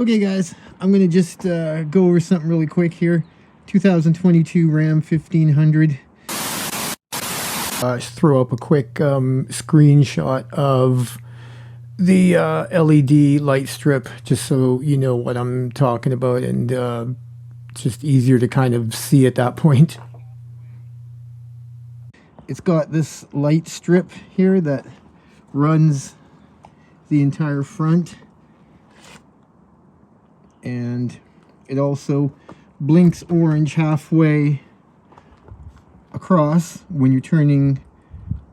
Okay guys, I'm going to just go over something really quick here. 2022 Ram 1500. Just throw up a quick screenshot of the LED light strip, just so you know what I'm talking about, and it's just easier to kind of see at that point. It's got this light strip here that runs the entire front, and it also blinks orange halfway across when you're turning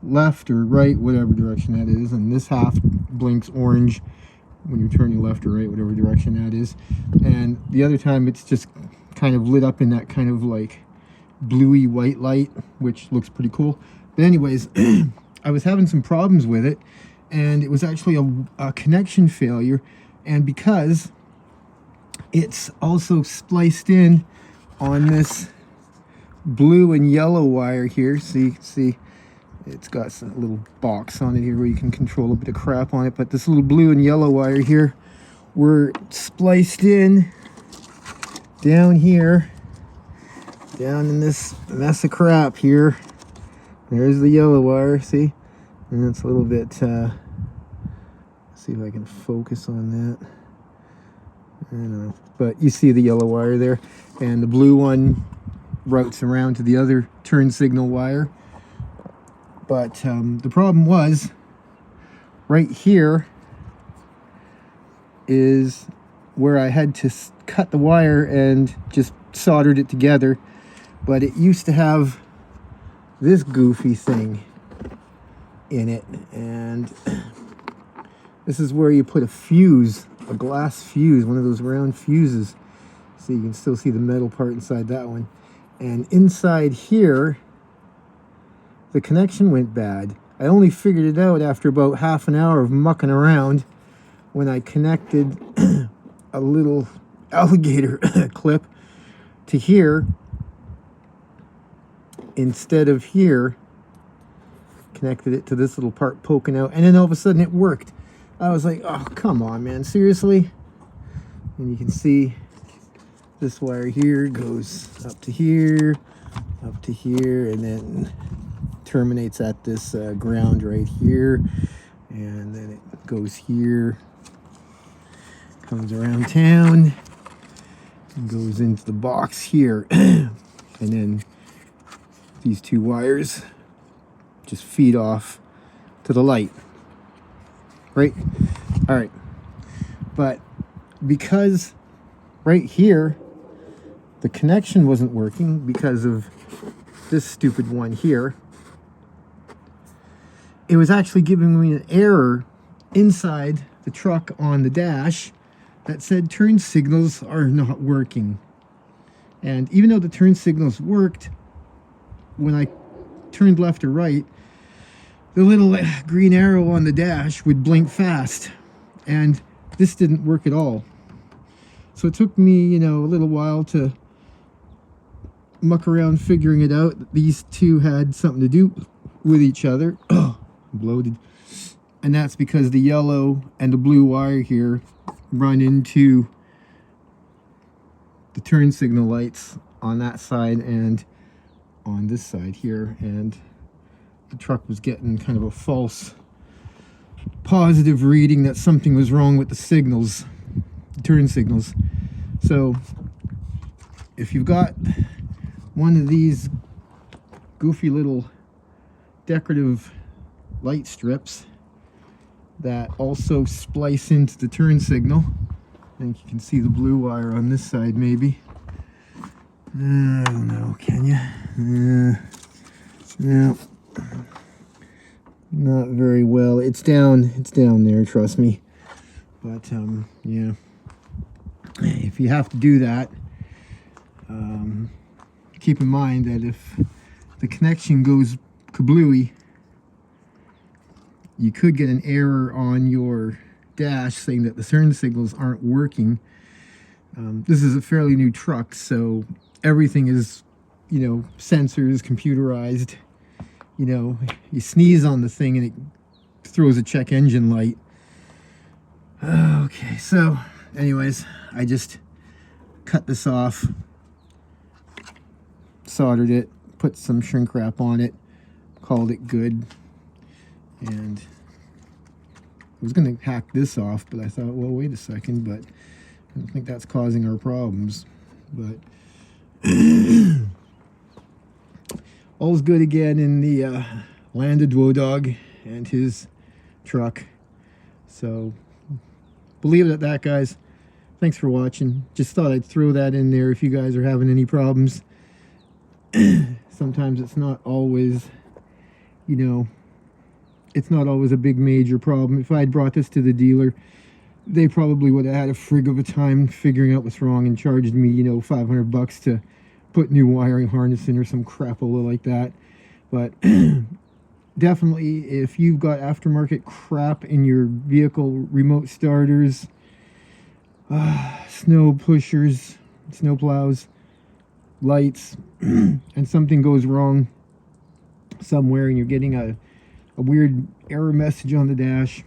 left or right, whatever direction that is, and this half blinks orange when you're turning left or right, whatever direction that is, and the other time it's just kind of lit up in that kind of like bluey white light, which looks pretty cool. But anyways, I was having some problems with it, and it was actually a connection failure, and because it's also spliced in on this blue and yellow wire here, see it's got some little box on it here where you can control a bit of crap on it, but this little blue and yellow wire here were spliced in down here, down in this mess of crap here. There's the yellow wire, see? And it's a little bit, see if I can focus on that. I don't know, but you see the yellow wire there, and the blue one routes around to the other turn signal wire. But the problem was, right here is where I had to cut the wire and just soldered it together, but it used to have this goofy thing in it, and this is where you put a fuse, a glass fuse, one of those round fuses. So you can still see the metal part inside that one. And inside here, the connection went bad. I only figured it out after about half an hour of mucking around when I connected a little alligator clip to here instead of here. Connected it to this little part poking out, and then all of a sudden it worked. I was like, oh, come on, man, seriously? And you can see this wire here goes up to here, and then terminates at this ground right here, and then it goes here, comes around town, and goes into the box here, and then these two wires just feed off to the light. Right? All right. But because right here the connection wasn't working because of this stupid one here, it was actually giving me an error inside the truck on the dash that said turn signals are not working. And even though the turn signals worked, when I turned left or right, the little green arrow on the dash would blink fast, and this didn't work at all. So it took me, a little while to muck around figuring it out. These two had something to do with each other. Oh, I'm bloated. And that's because the yellow and the blue wire here run into the turn signal lights on that side and on this side here, and the truck was getting kind of a false positive reading that something was wrong with the signals, the turn signals. So if you've got one of these goofy little decorative light strips that also splice into the turn signal, I think you can see the blue wire on this side maybe. I don't know, can you? No. Not very well. It's down there, trust me. But yeah, if you have to do that, keep in mind that if the connection goes kablooey, you could get an error on your dash saying that the turn signals aren't working. This is a fairly new truck, so everything is, sensors, computerized. You sneeze on the thing and it throws a check engine light. Okay, so anyways, I just cut this off, soldered it, put some shrink wrap on it, called it good, and I was going to hack this off, but I thought, well, wait a second, but I don't think that's causing our problems. But all's good again in the land of Dwoodog and his truck. So believe it at that, guys. Thanks for watching. Just thought I'd throw that in there if you guys are having any problems. Sometimes it's not always, you know, it's not always a big major problem. If I had brought this to the dealer, they probably would have had a frig of a time figuring out what's wrong and charged me, you know, $500 to put new wiring harness in or some crapola like that. But definitely, if you've got aftermarket crap in your vehicle, remote starters, snow pushers, snow plows, lights, and something goes wrong somewhere and you're getting a weird error message on the dash,